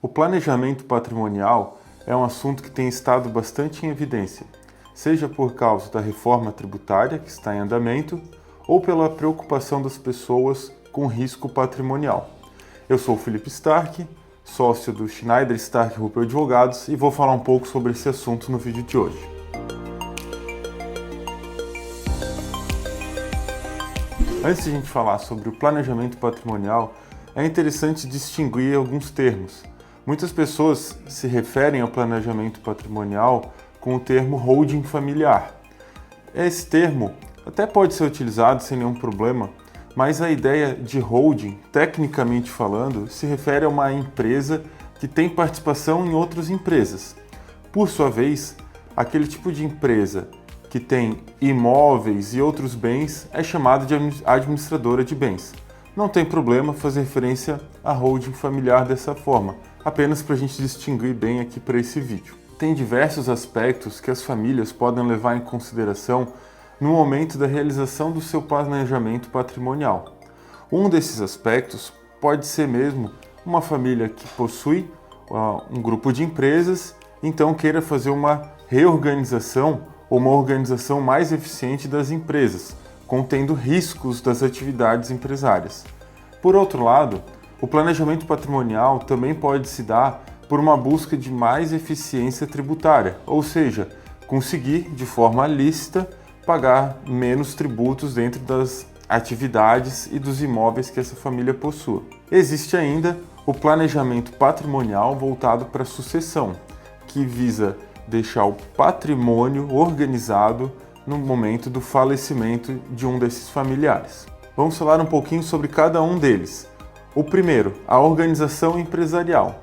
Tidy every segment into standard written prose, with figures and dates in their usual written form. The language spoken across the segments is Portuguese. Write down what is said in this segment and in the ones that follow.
O planejamento patrimonial é um assunto que tem estado bastante em evidência, seja por causa da reforma tributária que está em andamento ou pela preocupação das pessoas com risco patrimonial. Eu sou o Felipe Stark, sócio do Schneider Stark Ruppel Advogados e vou falar um pouco sobre esse assunto no vídeo de hoje. Antes de a gente falar sobre o planejamento patrimonial, é interessante distinguir alguns termos. Muitas pessoas se referem ao planejamento patrimonial com o termo holding familiar. Esse termo até pode ser utilizado sem nenhum problema, mas a ideia de holding, tecnicamente falando, se refere a uma empresa que tem participação em outras empresas. Por sua vez, aquele tipo de empresa que tem imóveis e outros bens é chamada de administradora de bens. Não tem problema fazer referência à holding familiar dessa forma, apenas para a gente distinguir bem aqui para esse vídeo. Tem diversos aspectos que as famílias podem levar em consideração no momento da realização do seu planejamento patrimonial. Um desses aspectos pode ser mesmo uma família que possui um grupo de empresas, então queira fazer uma reorganização ou uma organização mais eficiente das empresas, contendo riscos das atividades empresárias. Por outro lado, o planejamento patrimonial também pode se dar por uma busca de mais eficiência tributária, ou seja, conseguir, de forma lícita, pagar menos tributos dentro das atividades e dos imóveis que essa família possua. Existe ainda o planejamento patrimonial voltado para a sucessão, que visa deixar o patrimônio organizado no momento do falecimento de um desses familiares. Vamos falar um pouquinho sobre cada um deles. O primeiro, a organização empresarial.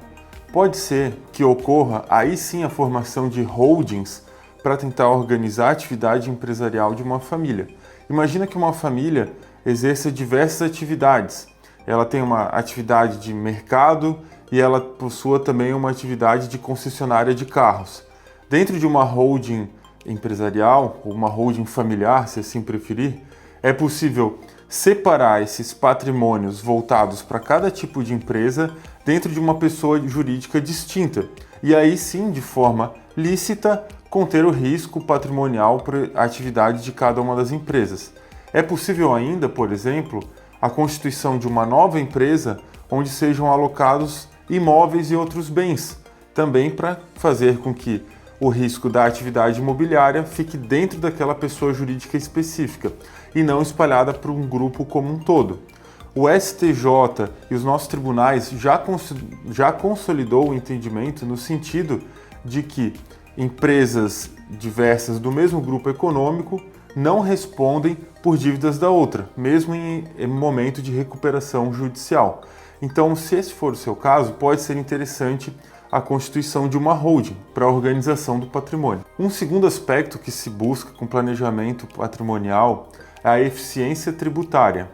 Pode ser que ocorra aí sim a formação de holdings para tentar organizar a atividade empresarial de uma família. Imagina que uma família exerça diversas atividades. Ela tem uma atividade de mercado e ela possua também uma atividade de concessionária de carros. Dentro de uma holding empresarial, ou uma holding familiar, se assim preferir, é possível separar esses patrimônios voltados para cada tipo de empresa dentro de uma pessoa jurídica distinta e aí sim, de forma lícita, conter o risco patrimonial para a atividade de cada uma das empresas. É possível ainda, por exemplo, a constituição de uma nova empresa onde sejam alocados imóveis e outros bens, também para fazer com que o risco da atividade imobiliária fique dentro daquela pessoa jurídica específica e não espalhada por um grupo como um todo. O STJ e os nossos tribunais já consolidou o entendimento no sentido de que empresas diversas do mesmo grupo econômico não respondem por dívidas da outra, mesmo em momento de recuperação judicial. Então, se esse for o seu caso, pode ser interessante a constituição de uma holding para a organização do patrimônio. Um segundo aspecto que se busca com planejamento patrimonial é a eficiência tributária.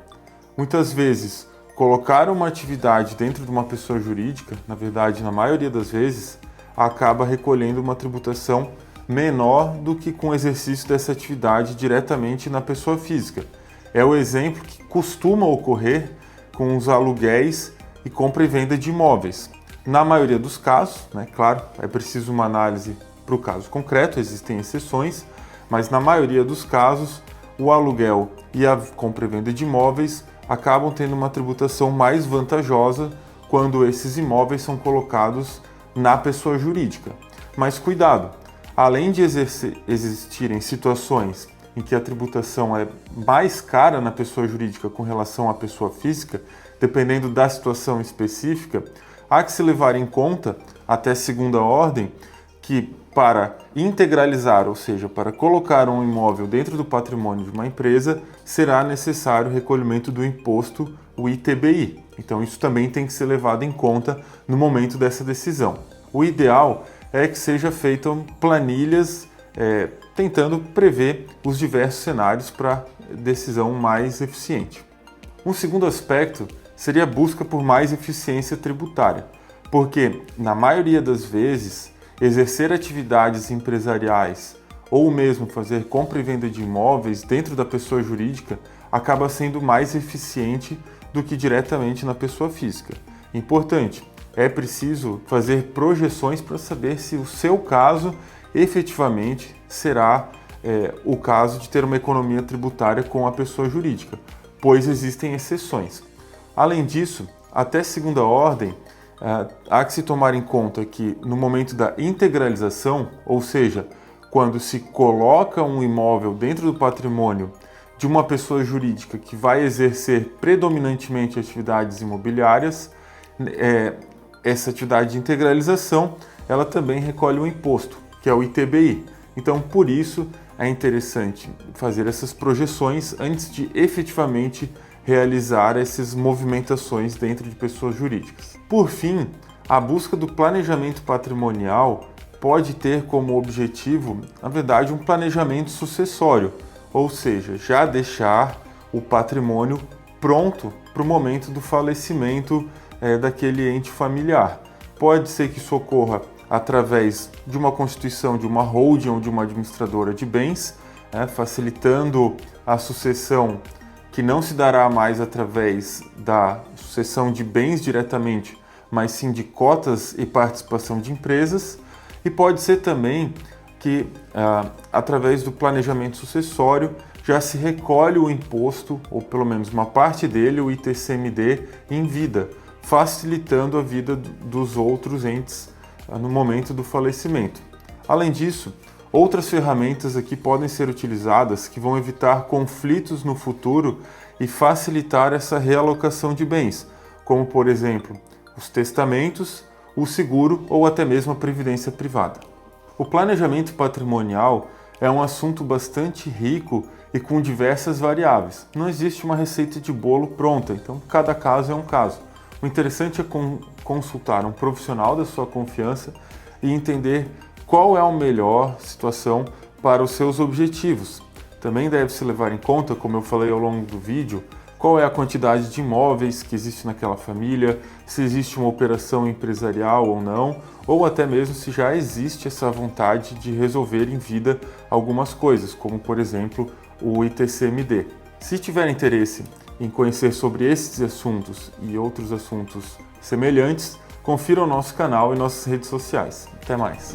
Muitas vezes, colocar uma atividade dentro de uma pessoa jurídica, na verdade, na maioria das vezes, acaba recolhendo uma tributação menor do que com o exercício dessa atividade diretamente na pessoa física. É o exemplo que costuma ocorrer com os aluguéis e compra e venda de imóveis. Na maioria dos casos, claro, é preciso uma análise para o caso concreto, existem exceções, mas na maioria dos casos, o aluguel e a compra e venda de imóveis acabam tendo uma tributação mais vantajosa quando esses imóveis são colocados na pessoa jurídica. Mas cuidado, além de existirem situações em que a tributação é mais cara na pessoa jurídica com relação à pessoa física, dependendo da situação específica, há que se levar em conta, até segunda ordem, que para integralizar, ou seja, para colocar um imóvel dentro do patrimônio de uma empresa, será necessário o recolhimento do imposto, o ITBI. Então isso também tem que ser levado em conta no momento dessa decisão. O ideal é que seja feitas planilhas tentando prever os diversos cenários para decisão mais eficiente. Um segundo aspecto seria a busca por mais eficiência tributária, porque, na maioria das vezes, exercer atividades empresariais ou mesmo fazer compra e venda de imóveis dentro da pessoa jurídica acaba sendo mais eficiente do que diretamente na pessoa física. Importante, é preciso fazer projeções para saber se o seu caso efetivamente será o caso de ter uma economia tributária com a pessoa jurídica, pois existem exceções. Além disso, até segunda ordem, há que se tomar em conta que no momento da integralização, ou seja, quando se coloca um imóvel dentro do patrimônio de uma pessoa jurídica que vai exercer predominantemente atividades imobiliárias, essa atividade de integralização, ela também recolhe um imposto, que é o ITBI. Então, por isso, é interessante fazer essas projeções antes de efetivamente realizar essas movimentações dentro de pessoas jurídicas. Por fim, a busca do planejamento patrimonial pode ter como objetivo, na verdade, um planejamento sucessório, ou seja, já deixar o patrimônio pronto para o momento do falecimento daquele ente familiar. Pode ser que isso ocorra através de uma constituição de uma holding ou de uma administradora de bens, facilitando a sucessão que não se dará mais através da sucessão de bens diretamente, mas sim de cotas e participação de empresas. E pode ser também que, através do planejamento sucessório, já se recolhe o imposto, ou pelo menos uma parte dele, o ITCMD, em vida, facilitando a vida dos outros entes no momento do falecimento. Além disso, outras ferramentas aqui podem ser utilizadas que vão evitar conflitos no futuro e facilitar essa realocação de bens, como, por exemplo, os testamentos, o seguro ou até mesmo a previdência privada. O planejamento patrimonial é um assunto bastante rico e com diversas variáveis. Não existe uma receita de bolo pronta, então cada caso é um caso. O interessante é consultar um profissional da sua confiança e entender qual é a melhor situação para os seus objetivos. Também deve-se levar em conta, como eu falei ao longo do vídeo, qual é a quantidade de imóveis que existe naquela família, se existe uma operação empresarial ou não, ou até mesmo se já existe essa vontade de resolver em vida algumas coisas, como por exemplo o ITCMD. Se tiver interesse em conhecer sobre esses assuntos e outros assuntos semelhantes, confira o nosso canal e nossas redes sociais. Até mais!